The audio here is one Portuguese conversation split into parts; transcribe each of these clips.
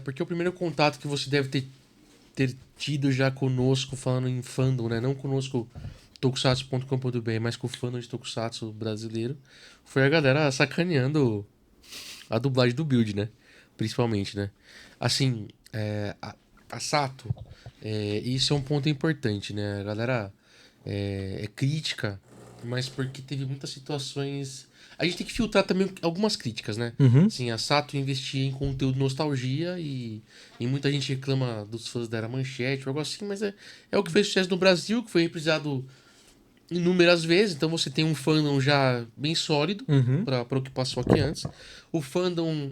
porque o primeiro contato que você deve ter tido já conosco, falando em fandom, né? Não conosco tokusatsu.com.br, mas com o fandom de Tokusatsu brasileiro, foi a galera sacaneando a dublagem do Build, né? Principalmente, né? Assim, a Sato, isso é um ponto importante, né? A galera é crítica, mas porque teve muitas situações... A gente tem que filtrar também algumas críticas, né? Assim, a Sato investia em conteúdo nostalgia e muita gente reclama dos fãs da Era Manchete ou algo assim, mas é o que fez sucesso no Brasil, que foi reprisado inúmeras vezes, então você tem um fandom já bem sólido para o que passou aqui antes. O fandom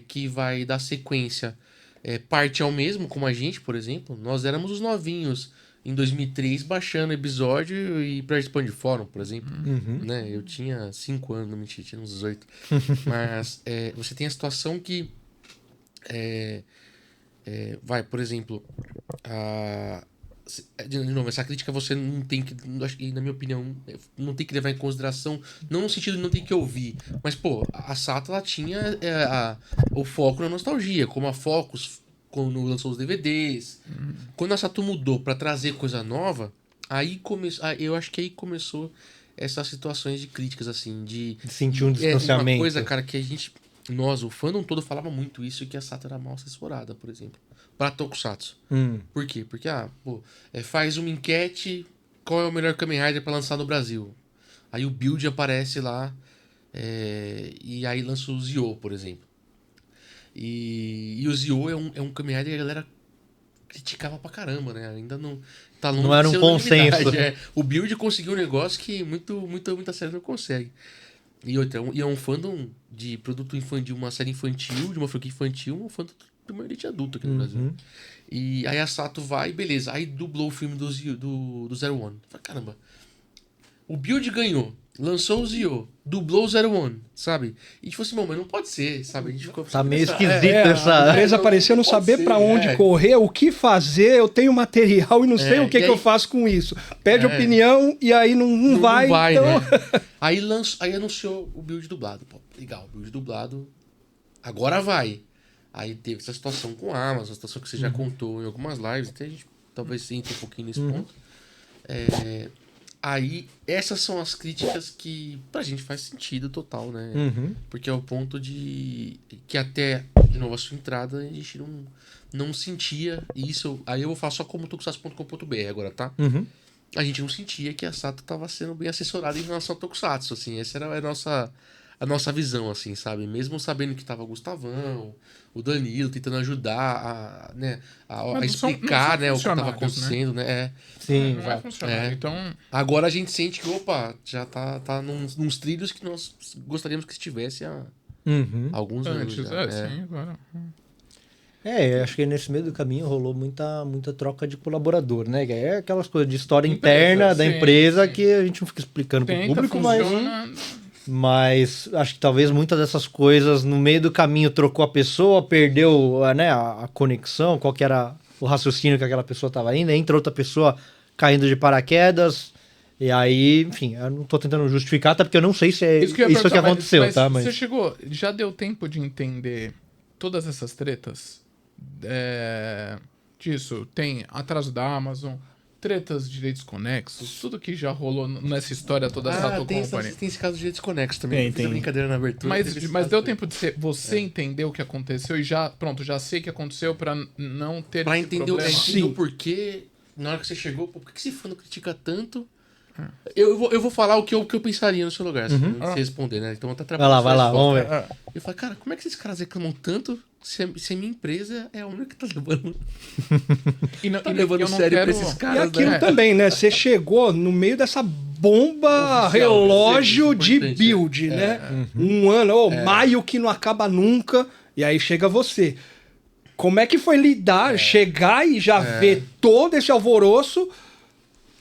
que vai dar sequência parte ao mesmo, como a gente, por exemplo. Nós éramos os novinhos em 2003 baixando episódio e participando de fórum, por exemplo. Né? Eu tinha 5 anos, não mentira, tinha uns 18. Mas você tem a situação que vai, por exemplo, de novo, essa crítica você não tem que, na minha opinião, não tem que levar em consideração, não no sentido de não ter que ouvir, mas, pô, a Sato, ela tinha o foco na nostalgia, como a Focus, quando lançou os DVDs. Quando a Sato mudou pra trazer coisa nova, eu acho que aí começou essas situações de críticas, assim, de... Sentir um distanciamento. Uma coisa, cara, que o fandom todo falava muito isso, que a Sato era mal assessorada, por exemplo. Pra Tokusatsu. Por quê? Porque, faz uma enquete, qual é o melhor Kamen Rider pra lançar no Brasil? Aí o Build aparece lá, e aí lança o Zio, por exemplo. E o Zio é um Kamen Rider que a galera criticava pra caramba, né? Ainda não... Tá longe não era de um ser consenso. O Build conseguiu um negócio que muita série não consegue. E outra, é um fandom de produto infantil, uma série infantil, de uma franquia infantil, um fandom de uma elite adulta aqui no Brasil. E aí a Sato vai, beleza. Aí dublou o filme do Zero One. Falei, caramba. O Build ganhou. Lançou o Zio. Dublou o Zero One, sabe? E tipo assim, mas não pode ser, sabe? A gente ficou Tá meio esquisito A empresa apareceu não saber pra onde correr, o que fazer, eu tenho material e não sei o que eu faço com isso. Pede opinião e aí não vai. Não vai, então... né? Aí anunciou o Build dublado. Pô, legal, Build dublado. Agora vai. Aí teve essa situação com a Amazon, a situação que você já contou em algumas lives, até a gente talvez entre um pouquinho nesse ponto. Aí, essas são as críticas que pra gente faz sentido total, né? Porque é o ponto de que até, de novo, a sua entrada, a gente não sentia isso. Aí eu vou falar só como tokusatsu.com.br agora, tá? A gente não sentia que a Sato tava sendo bem assessorada em relação ao Tokusatsu, assim. Essa era a nossa visão, assim, sabe? Mesmo sabendo que tava o Gustavão, o Danilo tentando ajudar a explicar, né, o que tava acontecendo, né? Sim, não é funcionário. Então... Agora a gente sente que, já tá nos trilhos que nós gostaríamos que estivesse há alguns anos. Antes, Já, sim, agora. Acho que nesse meio do caminho rolou muita troca de colaborador, né? É aquelas coisas de história interna da empresa que a gente não fica explicando pro público, mas acho que talvez muitas dessas coisas no meio do caminho trocou a pessoa, perdeu a conexão, qual que era o raciocínio que aquela pessoa estava indo, entra outra pessoa caindo de paraquedas, e aí, enfim, eu não tô tentando justificar, até porque eu não sei se é isso que aconteceu, mas tá? Mas você chegou, já deu tempo de entender todas essas tretas? Disso, tem atraso da Amazon, tretas de direitos conexos, tudo que já rolou nessa história toda da Sato Company. Tem esse caso de direitos conexos também. Tem brincadeira na abertura. Mas deu tempo de você entender o que aconteceu e já sei o que aconteceu pra não ter pra esse entender problema. o porquê, na hora que você chegou, por que esse fã não critica tanto? Eu vou falar o que eu pensaria no seu lugar, se você responder, né? Então até vai lá, vamos ver. Eu falo, cara, como é que esses caras reclamam tanto se a minha empresa é a única que tá levando levando sério pra esses caras, e aquilo também, né? Você chegou no meio dessa bomba relógio de Build, né? Um ano, maio que não acaba nunca, e aí chega você. Como é que foi chegar e já ver todo esse alvoroço,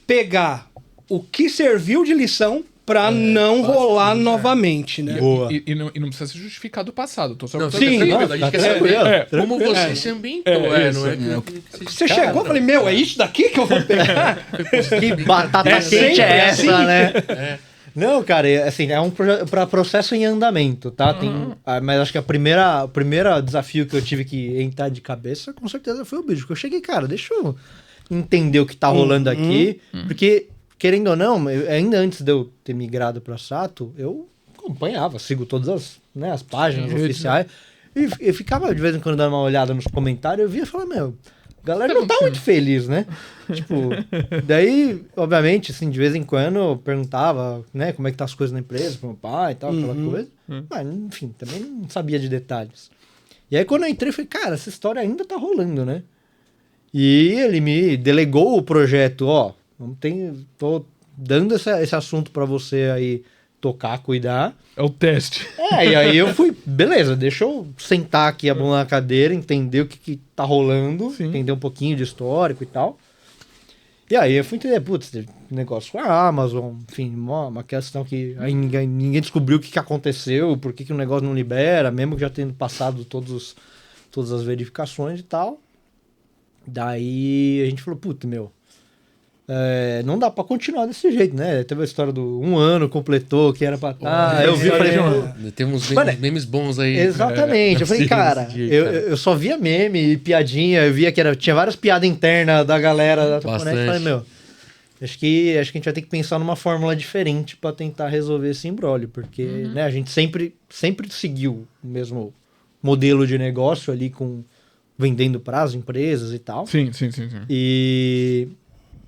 pegar o que serviu de lição pra não rolar novamente, né? E não precisa se justificar do passado. Tô só a gente quer saber como você se ambientou. Você chegou e falei, é isso daqui que eu vou pegar? Que batata quente é essa, né? Não, cara, assim, é um processo em andamento, tá? Mas acho que o primeiro desafio que eu tive que entrar de cabeça, com certeza, foi o bicho. Porque eu cheguei, cara, deixa eu entender o que tá rolando aqui. Porque, querendo ou não, ainda antes de eu ter migrado pra Sato, eu acompanhava, sigo todas as páginas oficiais. E eu ficava, de vez em quando, dando uma olhada nos comentários, eu via e falava, meu, a galera não tá muito feliz, né? Tipo, daí, obviamente, assim, de vez em quando eu perguntava, né, como é que tá as coisas na empresa, pro meu pai e tal, aquela coisa. Mas, enfim, também não sabia de detalhes. E aí, quando eu entrei, eu falei, cara, essa história ainda tá rolando, né? E ele me delegou o projeto, ó, tô dando esse assunto pra você aí tocar, cuidar. É o teste. E aí eu fui, beleza, deixa eu sentar aqui a bunda na cadeira, entender o que tá rolando, entender um pouquinho de histórico e tal. E aí eu fui entender, putz, negócio com a Amazon, enfim, uma questão que aí ninguém descobriu o que aconteceu, por que o negócio não libera, mesmo já tendo passado todas as verificações e tal. Daí a gente falou, putz, meu, não dá pra continuar desse jeito, né? Teve a história do 1 ano completou, que era pra... eu vi e falei... Tem uns memes bons aí. Exatamente. Eu falei, cara, eu só via meme e piadinha, eu via que tinha várias piadas internas da galera da Toconet. Eu falei, meu, acho que a gente vai ter que pensar numa fórmula diferente pra tentar resolver esse imbróglio, porque né, a gente sempre seguiu o mesmo modelo de negócio ali, vendendo para as empresas e tal. Sim. E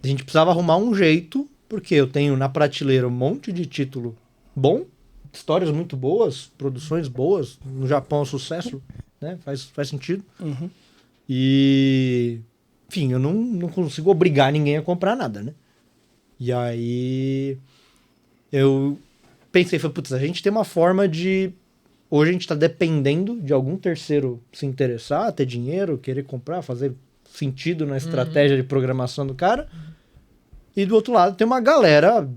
a gente precisava arrumar um jeito, porque eu tenho na prateleira um monte de título bom, histórias muito boas, produções boas, no Japão é um sucesso, né? Faz sentido. E, enfim, eu não consigo obrigar ninguém a comprar nada, né? E aí eu pensei, putz, a gente tem uma forma de... Hoje a gente está dependendo de algum terceiro se interessar, ter dinheiro, querer comprar, fazer sentido na estratégia de programação do cara. E do outro lado tem uma galera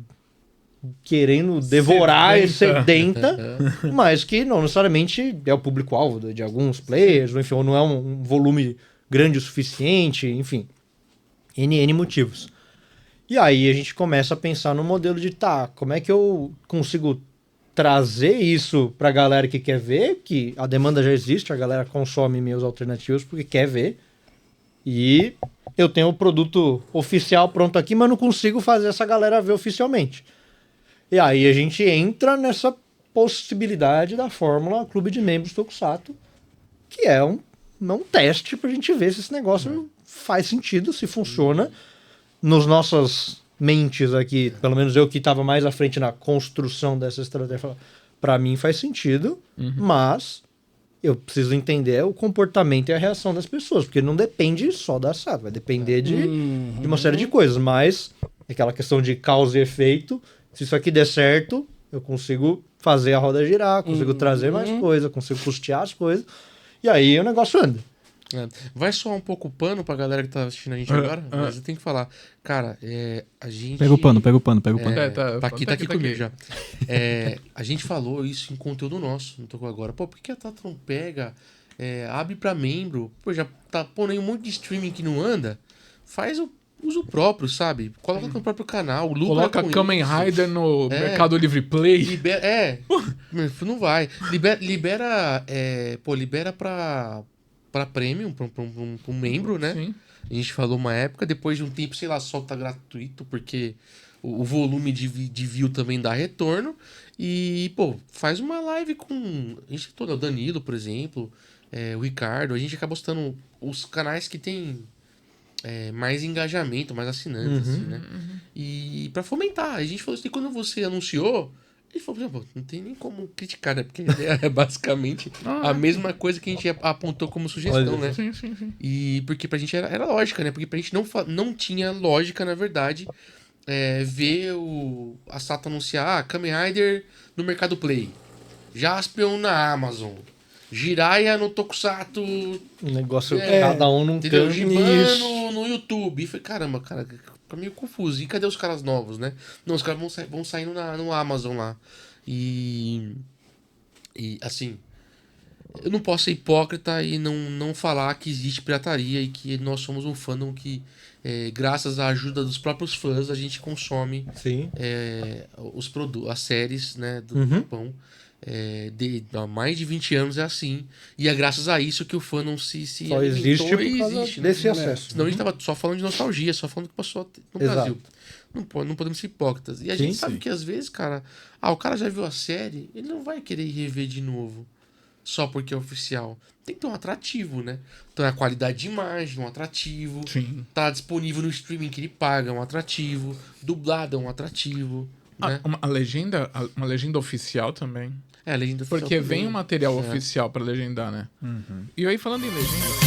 querendo devorar e sedenta, mas que não necessariamente é o público-alvo de alguns players, ou enfim, ou não é um volume grande o suficiente, enfim, N motivos. E aí a gente começa a pensar no modelo de, como é que eu consigo trazer isso pra galera que quer ver, que a demanda já existe, a galera consome meios alternativos porque quer ver, e eu tenho o produto oficial pronto aqui, mas não consigo fazer essa galera ver oficialmente. E aí a gente entra nessa possibilidade da fórmula Clube de Membros Tokusatsu, que é um teste pra gente ver se esse negócio faz sentido, se funciona. Nos nossas mentes aqui, pelo menos eu que estava mais à frente na construção dessa estratégia, pra mim faz sentido, mas eu preciso entender o comportamento e a reação das pessoas, porque não depende só da SAT, vai depender de uma série de coisas, mas aquela questão de causa e efeito, se isso aqui der certo, eu consigo fazer a roda girar, consigo trazer mais coisa, consigo custear as coisas, e aí o negócio anda. Vai soar um pouco o pano pra galera que tá assistindo a gente agora, mas eu tenho que falar. Cara, a gente... Pega o pano. Tá aqui comigo já. A gente falou isso em conteúdo nosso, não tocou agora. Pô, por que a Tata não pega, abre pra membro? Pô, já tá pondo aí um monte de streaming que não anda. Faz o uso próprio, sabe? Coloca no próprio canal, lucra coloca com Kamen isso. Rider no Mercado Livre Play. Não vai. Libera pra premium, pra um membro, né? Sim. A gente falou uma época, depois de um tempo, sei lá, solta gratuito, porque o volume de view também dá retorno. E, pô, faz uma live com... A gente o Danilo, por exemplo, o Ricardo, a gente acaba postando os canais que tem mais engajamento, mais assinantes, assim, né? E pra fomentar. A gente falou assim, quando você anunciou... Ele falou, pô, não tem nem como criticar, né? Porque é basicamente a mesma coisa que a gente apontou como sugestão, né? Sim. E porque pra gente era lógica, né? Porque pra gente não tinha lógica, na verdade, ver a Sato anunciar Kamen Rider no Mercado Play, Jaspion na Amazon, Jiraiya no Tokusatsu... O negócio, cada um num Entendeu? canto. Giban no YouTube. E falei, caramba, cara, fica meio confuso. E cadê os caras novos, né? Não, os caras vão saindo no Amazon lá. E assim, eu não posso ser hipócrita e não falar que existe pirataria e que nós somos um fandom que, graças à ajuda dos próprios fãs, a gente consome Sim. as séries, né, do Japão. Há mais de 20 anos é assim. E é graças a isso que o fandom se Só alimentou existe e por causa existe, desse né? acesso. Senão a gente tava só falando de nostalgia, só falando do que passou no Exato. Brasil. Não podemos ser hipócritas. E a Sim, gente sabe sim. que às vezes, cara, o cara já viu a série, ele não vai querer rever de novo. Só porque é oficial. Tem que ter um atrativo, né? Então é a qualidade de imagem, um atrativo. Sim. Tá disponível no streaming que ele paga, um atrativo. Dublado é um atrativo. Né? Uma legenda oficial também. A legenda oficial Porque também. vem um material oficial pra legendar, né? E aí, falando em legenda...